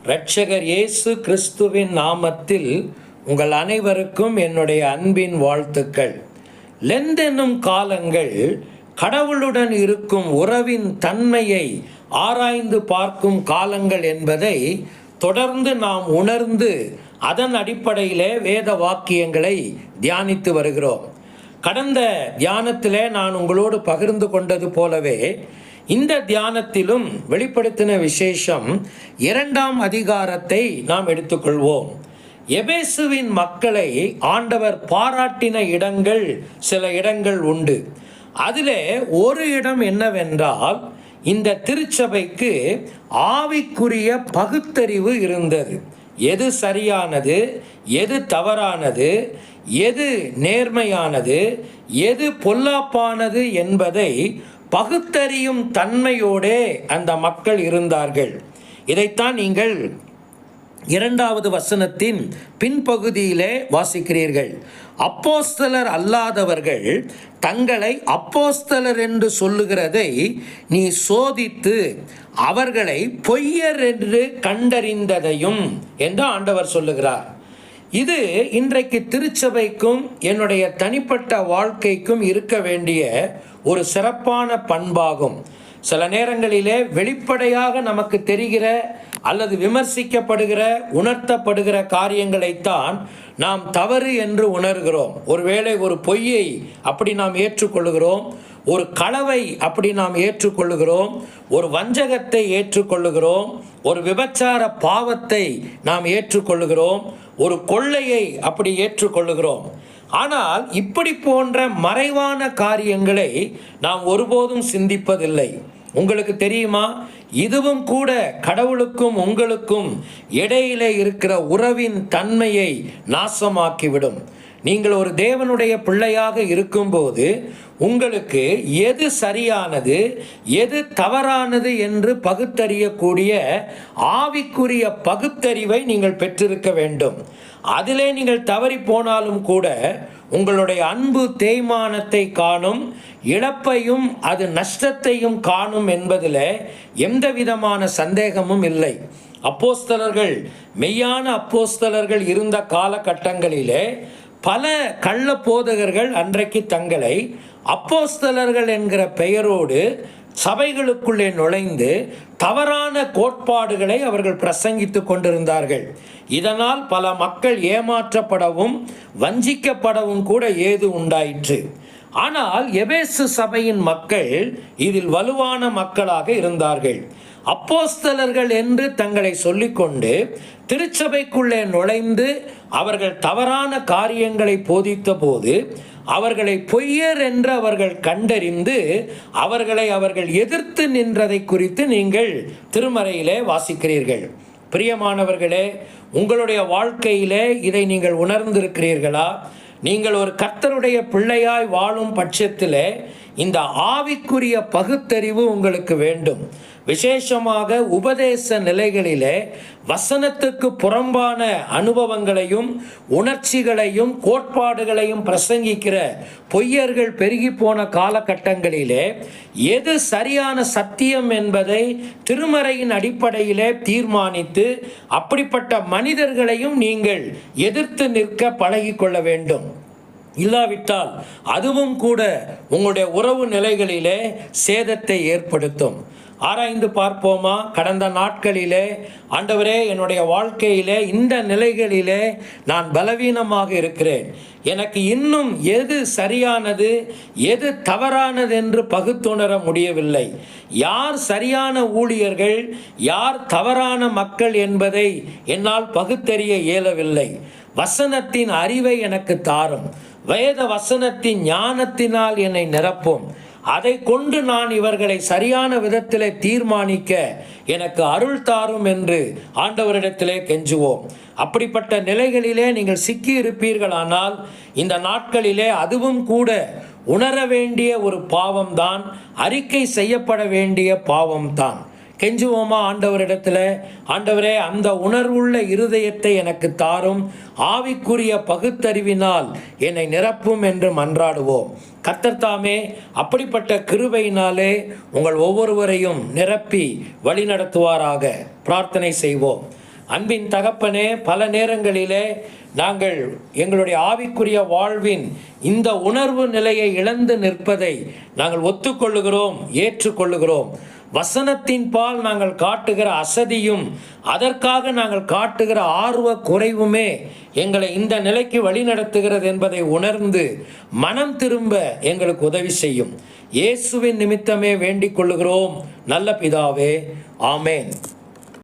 இரட்சகர் இயேசு கிறிஸ்துவின் நாமத்தில் உங்கள் அனைவருக்கும் என்னுடைய அன்பின் வாழ்த்துக்கள். லெண்ட் என்னும் காலங்கள் கடவுளுடன் இருக்கும் உறவின் தன்மையை ஆராய்ந்து பார்க்கும் காலங்கள் என்பதை தொடர்ந்து நாம் உணர்ந்து அதன் அடிப்படையிலே வேத வாக்கியங்களை தியானித்து வருகிறோம். கடந்த தியானத்திலே நான் உங்களோடு பகிர்ந்து கொண்டது போலவே இந்த தியானத்திலும் வெளிப்படுத்தின விசேஷம் 2ஆம் அதிகாரத்தை நாம் எடுத்துக்கொள்வோம். எபேசுவின் மக்களை ஆண்டவர் பாராட்டின இடங்கள் சில இடங்கள் உண்டு. அதிலே ஒரு இடம் என்னவென்றால், இந்த திருச்சபைக்கு ஆவிக்குரிய பகுத்தறிவு இருந்தது. எது சரியானது, எது தவறானது, எது நேர்மையானது, எது பொல்லாப்பானது என்பதை பகுத்தறியும் தன்மையோடே அந்த மக்கள் இருந்தார்கள். இதைத்தான் நீங்கள் 2வது வசனத்தின் பின்பகுதியிலே வாசிக்கிறீர்கள். அப்போஸ்தலர் அல்லாதவர்கள் தங்களை அப்போஸ்தலர் என்று சொல்லுகிறதை நீ சோதித்து அவர்களை பொய்யர் என்று கண்டறிந்ததையும் என்று ஆண்டவர் சொல்லுகிறார். இது இன்றைக்கு திருச்சபைக்கும் என்னுடைய தனிப்பட்ட வாழ்க்கைக்கும் இருக்க வேண்டிய ஒரு சிறப்பான பண்பாகும். சில நேரங்களிலே வெளிப்படையாக நமக்கு தெரிகிற அல்லது விமர்சிக்கப்படுகிற உணர்த்தப்படுகிற காரியங்களைத்தான் நாம் தவறு என்று உணர்கிறோம். ஒருவேளை ஒரு பொய்யை அப்படி நாம் ஏற்றுக்கொள்ளுகிறோம், ஒரு களவை அப்படி நாம் ஏற்றுக்கொள்ளுகிறோம், ஒரு வஞ்சகத்தை ஏற்றுக்கொள்ளுகிறோம், ஒரு விபச்சார பாவத்தை நாம் ஏற்றுக்கொள்ளுகிறோம், ஒரு கொள்ளையை அப்படி ஏற்றுக்கொள்ளுகிறோம். ஆனால் இப்படி போன்ற மறைவான காரியங்களை நாம் ஒருபோதும் சிந்திப்பதில்லை. உங்களுக்கு தெரியுமா, இதுவும் கூட கடவுளுக்கும் உங்களுக்கும் இடையிலே இருக்கிற உறவின் தன்மையை நாசமாக்கிவிடும். நீங்கள் ஒரு தேவனுடைய பிள்ளையாக இருக்கும்போது உங்களுக்கு எது சரியானது, எது தவறானது என்று பகுத்தறியக்கூடிய ஆவிக்குரிய பகுத்தறிவை நீங்கள் பெற்றிருக்க வேண்டும். அதிலே நீங்கள் தவறி போனாலும் கூட உங்களுடைய அன்பு தேய்மானத்தை காணும், இழப்பையும் அது நஷ்டத்தையும் காணும் என்பதில் எந்த விதமான சந்தேகமும் இல்லை. அப்போஸ்தலர்கள், மெய்யான அப்போஸ்தலர்கள் இருந்த காலகட்டங்களிலே பல கள்ள போதகர்கள் அன்றைக்கு தங்களை அப்போஸ்தலர்கள் என்கிற பெயரோடு சபைகளுக்குள்ளே நுழைந்து தவறான கோட்பாடுகளை அவர்கள் பிரசங்கித்து கொண்டிருந்தார்கள். இதனால் பல மக்கள் ஏமாற்றப்படவும் வஞ்சிக்கப்படவும் கூட ஏது உண்டாயிற்று. ஆனால் எபேசு சபையின் மக்கள் இதில் வலுவான மக்களாக இருந்தார்கள். அப்போஸ்தலர்கள் என்று தங்களை சொல்லிக்கொண்டு திருச்சபைக்குள்ளே நுழைந்து அவர்கள் தவறான காரியங்களை போதித்த போது அவர்களை பொய்யர் என்று அவர்கள் கண்டறிந்து அவர்கள் எதிர்த்து நின்றதை குறித்து நீங்கள் திருமறையிலே வாசிக்கிறீர்கள். பிரியமானவர்களே, உங்களுடைய வாழ்க்கையிலே இதை நீங்கள் உணர்ந்திருக்கிறீர்களா? நீங்கள் ஒரு கர்த்தருடைய பிள்ளையாய் வாழும் பட்சத்தில் இந்த ஆவிக்குரிய பகுத்தறிவு உங்களுக்கு வேண்டும். விசேஷமாக உபதேச நிலைகளிலே வசனத்துக்கு புறம்பான அனுபவங்களையும் உணர்ச்சிகளையும் கோட்பாடுகளையும் பிரசங்கிக்கிற பொய்யர்கள் பெருகி போன காலகட்டங்களிலே எது சரியான சத்தியம் என்பதை திருமறையின் அடிப்படையிலே தீர்மானித்து அப்படிப்பட்ட மனிதர்களையும் நீங்கள் எதிர்த்து நிற்க பழகிக்கொள்ள வேண்டும். இல்லாவிட்டால் அதுவும் கூட உங்களுடைய உறவு நிலைகளிலே சேதத்தை ஏற்படுத்தும். ஆராய்ந்து பார்ப்போமா? கடந்த நாட்களிலே ஆண்டவரே, என்னுடைய வாழ்க்கையிலே இந்த நிலைகளிலே நான் பலவீனமாக இருக்கிறேன், எனக்கு இன்னும் எது சரியானது எது தவறானது என்று பகுத்துணர முடியவில்லை, யார் சரியான ஊழியர்கள் யார் தவறான மக்கள் என்பதை என்னால் பகுத்தறிய இயலவில்லை. வசனத்தின் அறிவை எனக்கு தாரும், வேத வசனத்தின் ஞானத்தினால் என்னை நிரப்பும், அதை கொண்டு நான் இவர்களை சரியான விதத்திலே தீர்மானிக்க எனக்கு அருள் தாரும் என்று ஆண்டவரிடத்திலே கெஞ்சுவோம். அப்படிப்பட்ட நிலைகளிலே நீங்கள் சிக்கி இருப்பீர்களானால் இந்த நாட்களிலே அதுவும் கூட உணர வேண்டிய ஒரு பாவம்தான், அறிக்கை செய்யப்பட வேண்டிய பாவம்தான். கெஞ்சுவோமா ஆண்டவரிடத்தில்? ஆண்டவரே, அந்த உணர்வுள்ள இருதயத்தை எனக்கு தாரும், ஆவிக்குரிய பகுத்தறிவினால் என்னை நிரப்பும் என்று மன்றாடுவோம். கர்த்தர் தாமே அப்படிப்பட்ட கிருபையினாலே உங்கள் ஒவ்வொருவரையும் நிரப்பி வழிநடத்துவாராக. பிரார்த்தனை செய்வோம். அன்பின் தகப்பனே, பல நேரங்களிலே நாங்கள் எங்களுடைய ஆவிக்குரிய வாழ்வின் இந்த உணர்வு நிலையை இழந்து நிற்பதை நாங்கள் ஒத்துக்கொள்ளுகிறோம், ஏற்றுக்கொள்ளுகிறோம். வசனத்தின் பால் நாங்கள் காட்டுகிற அசதியும் அதற்காக நாங்கள் காட்டுகிற ஆர்வ குறைவுமே எங்களை இந்த நிலைக்கு வழிநடத்துகிறது என்பதை உணர்ந்து மனம் திரும்ப எங்களுக்கு உதவி செய்யும். இயேசுவின் நிமித்தமே வேண்டிக் கொள்ளுகிறோம் நல்ல பிதாவே, ஆமேன்.